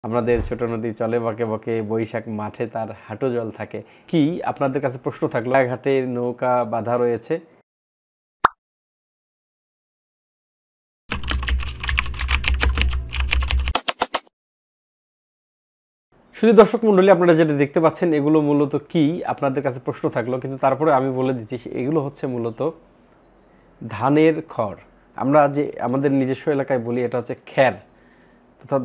আমাদের ছোট নদী চলে বকে বকে, বৈশাখ মাঠে তার হাঁটু জল থাকে। কি আপনাদের কাছে প্রশ্ন থাকলো, ঘাটে নৌকা বাঁধা রয়েছে। শুধু দর্শক মন্ডলী, আপনারা যেটা দেখতে পাচ্ছেন এগুলো মূলত কি আপনাদের কাছে প্রশ্ন থাকলো, কিন্তু তারপরে আমি বলে দিচ্ছি এগুলো হচ্ছে মূলত ধানের খড়। আমরা যে আমাদের নিজস্ব এলাকায় বলি এটা হচ্ছে খ্যার, অর্থাৎ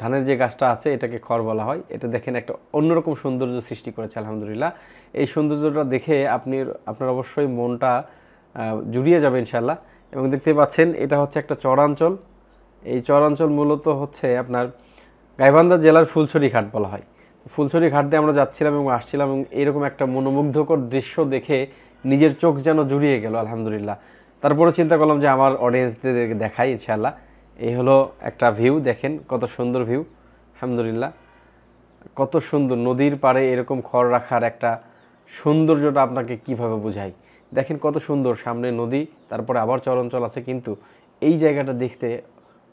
ধানের যে গাছটা আছে এটাকে খড় বলা হয়। এটা দেখেন একটা অন্যরকম সৌন্দর্য সৃষ্টি করেছে আলহামদুলিল্লাহ। এই সৌন্দর্যটা দেখে আপনার অবশ্যই মনটা জুড়িয়ে যাবে ইনশাল্লাহ। এবং দেখতে পাচ্ছেন এটা হচ্ছে একটা চরাঞ্চল। এই চরাঞ্চল মূলত হচ্ছে আপনার গাইবান্ধা জেলার ফুলছড়ি ঘাট বলা হয়। ফুলছড়ি ঘাট দিয়ে আমরা যাচ্ছিলাম এবং আসছিলাম, এবং এরকম একটা মনোমুগ্ধকর দৃশ্য দেখে নিজের চোখ যেন জুড়িয়ে গেল আলহামদুলিল্লাহ। তারপরে চিন্তা করলাম যে আমার অডিয়েন্সদেরকে দেখাই ইনশাআল্লাহ। এই হলো একটা ভিউ, দেখেন কত সুন্দর ভিউ আলহামদুলিল্লাহ। কত সুন্দর নদীর পাড়ে এরকম খড় রাখার একটা সৌন্দর্যটা আপনাকে কিভাবে বোঝাই। দেখেন কত সুন্দর, সামনে নদী, তারপরে আবার চরাঞ্চল আছে, কিন্তু এই জায়গাটা দেখতে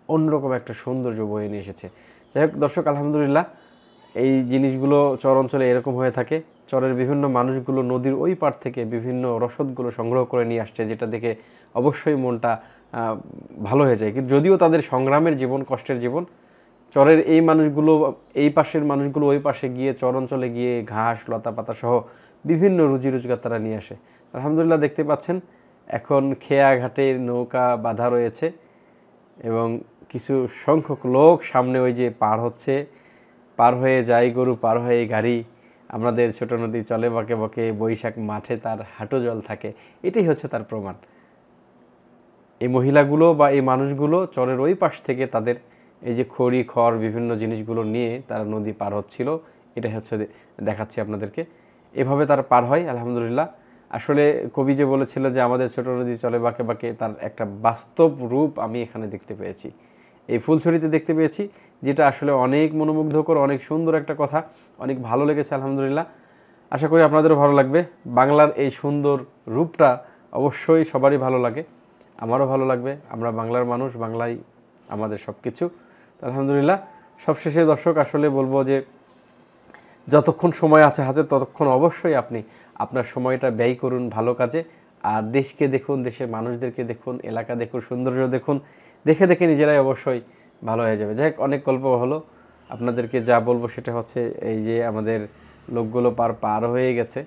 অন্যরকম একটা সৌন্দর্য বয়ে নিয়ে এসেছে। যাই হোক দর্শক, আলহামদুলিল্লাহ এই জিনিসগুলো চর অঞ্চলে এরকম হয়ে থাকে। চরের বিভিন্ন মানুষগুলো নদীর ওই পার থেকে বিভিন্ন রসদগুলো সংগ্রহ করে নিয়ে আসছে, যেটা দেখে অবশ্যই মনটা ভালো হয়ে যায়। কিন্তু যদিও তাদের সংগ্রামের জীবন, কষ্টের জীবন, চরের এই মানুষগুলো এই পাশের মানুষগুলো ওই পাশে গিয়ে চর অঞ্চলে গিয়ে ঘাস লতা পাতা সহ বিভিন্ন রুজি রোজগার তারা নিয়ে আসে। আলহামদুলিল্লাহ দেখতে পাচ্ছেন এখন খেয়া ঘাটে নৌকা বাঁধা রয়েছে এবং কিছু সংখ্যক লোক সামনে ওই যে পার হয়ে যায় গরু, পার হয়ে গাড়ি। আমাদের ছোট নদী চলে বকে বকে, বৈশাখ মাঠে তার হাঁটু জল থাকে। এটাই হচ্ছে তার প্রমাণ। এই মহিলাগুলো বা এই মানুষগুলো চরের ওই পাশ থেকে তাদের এই যে খড় বিভিন্ন জিনিসগুলো নিয়ে তারা নদী পার হচ্ছিল। এটাই হচ্ছে দেখাচ্ছি আপনাদেরকে, এভাবে তারা পার হয় আলহামদুলিল্লাহ। আসলে কবি যে বলেছিল যে আমাদের ছোট নদী চলে বাঁকে বাঁকে, তার একটা বাস্তব রূপ আমি এখানে দেখতে পেয়েছি, এই ফুলছড়িতে দেখতে পেয়েছি, যেটা আসলে অনেক মনোমুগ্ধকর, অনেক সুন্দর একটা কথা। অনেক ভালো লেগেছে আলহামদুলিল্লাহ। আশা করি আপনাদেরও ভালো লাগবে। বাংলার এই সুন্দর রূপটা অবশ্যই সবারই ভালো লাগে, আমারও ভালো লাগবে। আমরা বাংলার মানুষ, বাংলাই আমাদের সব কিছু। আলহামদুলিল্লাহ সবশেষে দর্শক আসলে বলবো যে যতক্ষণ সময় আছে হাতে, ততক্ষণ অবশ্যই আপনি আপনার সময়টা ব্যয় করুন ভালো কাজে। আর দেশকে দেখুন, দেশের মানুষদেরকে দেখুন, এলাকা দেখুন, সৌন্দর্য দেখুন। দেখে দেখে নিজেরাই অবশ্যই ভালো হয়ে যাবে। যাই হোক, অনেক গল্প হলো। আপনাদেরকে যা বলবো সেটা হচ্ছে এই যে আমাদের লোকগুলো পার হয়ে গেছে,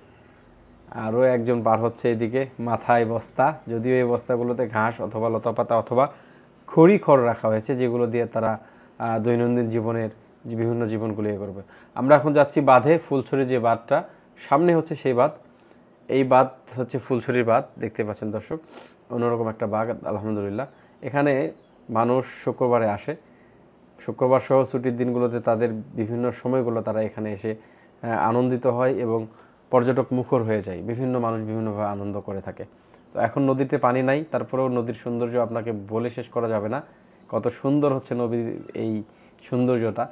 আরও একজন পার হচ্ছে এদিকে, মাথায় বস্তা। যদিও এই বস্তাগুলোতে ঘাস অথবা লতাপাতা অথবা খড় রাখা হয়েছে, যেগুলো দিয়ে তারা দৈনন্দিন জীবনের বিভিন্ন জীবনগুলো করবে। আমরা এখন যাচ্ছি বাঁধে, ফুলছড়ি যে বাঁধটা সামনে হচ্ছে সেই বাঁধ। এই বাঁধ হচ্ছে ফুলছড়ির বাঁধ, দেখতে পাচ্ছেন দর্শক, অন্যরকম একটা বাঁধ আলহামদুলিল্লাহ। এখানে মানুষ শুক্রবারে আসে, শুক্রবার সহ ছুটির দিনগুলোতে তাদের বিভিন্ন সময়গুলো তারা এখানে এসে আনন্দিত হয় এবং পর্যটক মুখর হয়ে যায়। বিভিন্ন মানুষ বিভিন্নভাবে আনন্দ করে থাকে। তো এখন নদীতে পানি নাই, তারপরেও নদীর সৌন্দর্য আপনাকে বলে শেষ করা যাবে না। কত সুন্দর হচ্ছে নদীর এই সৌন্দর্যটা।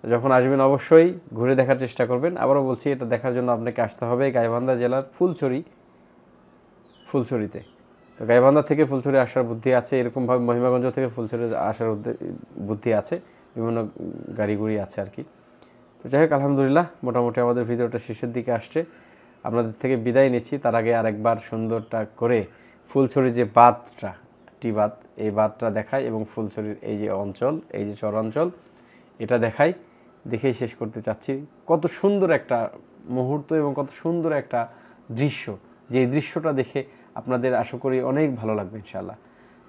যখন আসবেন অবশ্যই ঘুরে দেখার চেষ্টা করবেন। আবারও বলছি, এটা দেখার জন্য আপনাকে আসতে হবে গাইবান্ধা জেলার ফুলছড়িতে। তো গাইবান্ধা থেকে ফুলছড়ি আসার বুদ্ধি আছে, এরকমভাবে মহিমাগঞ্জ থেকে ফুলছড়ি আসার বুদ্ধি আছে, বিভিন্ন গাড়ি আছে আর কি। তো যাই হোক, আলহামদুলিল্লাহ মোটামুটি আমাদের ভিডিওটা শেষের দিকে আসছে। আপনাদের থেকে বিদায় নিচ্ছি। তার আগে আরেকবার সুন্দরটা করে ফুলছড়ির যে বাঁধটা, বাঁধ, এই বাঁধটা দেখাই এবং ফুলছড়ির এই যে অঞ্চল, এই যে চরাঞ্চল, এটা দেখেই শেষ করতে চাচ্ছি। কত সুন্দর একটা মুহূর্ত এবং কত সুন্দর একটা দৃশ্য, যে দৃশ্যটা দেখে আপনাদের আশা করি অনেক ভালো লাগবে ইনশাআল্লাহ।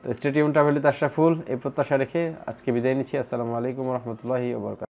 তো stay tuned travel with Ashraful, এই প্রত্যাশা রেখে আজকে বিদায় নিচ্ছি। আসসালামু আলাইকুম ওয়া রাহমাতুল্লাহি ওয়া বারাকাতুহু।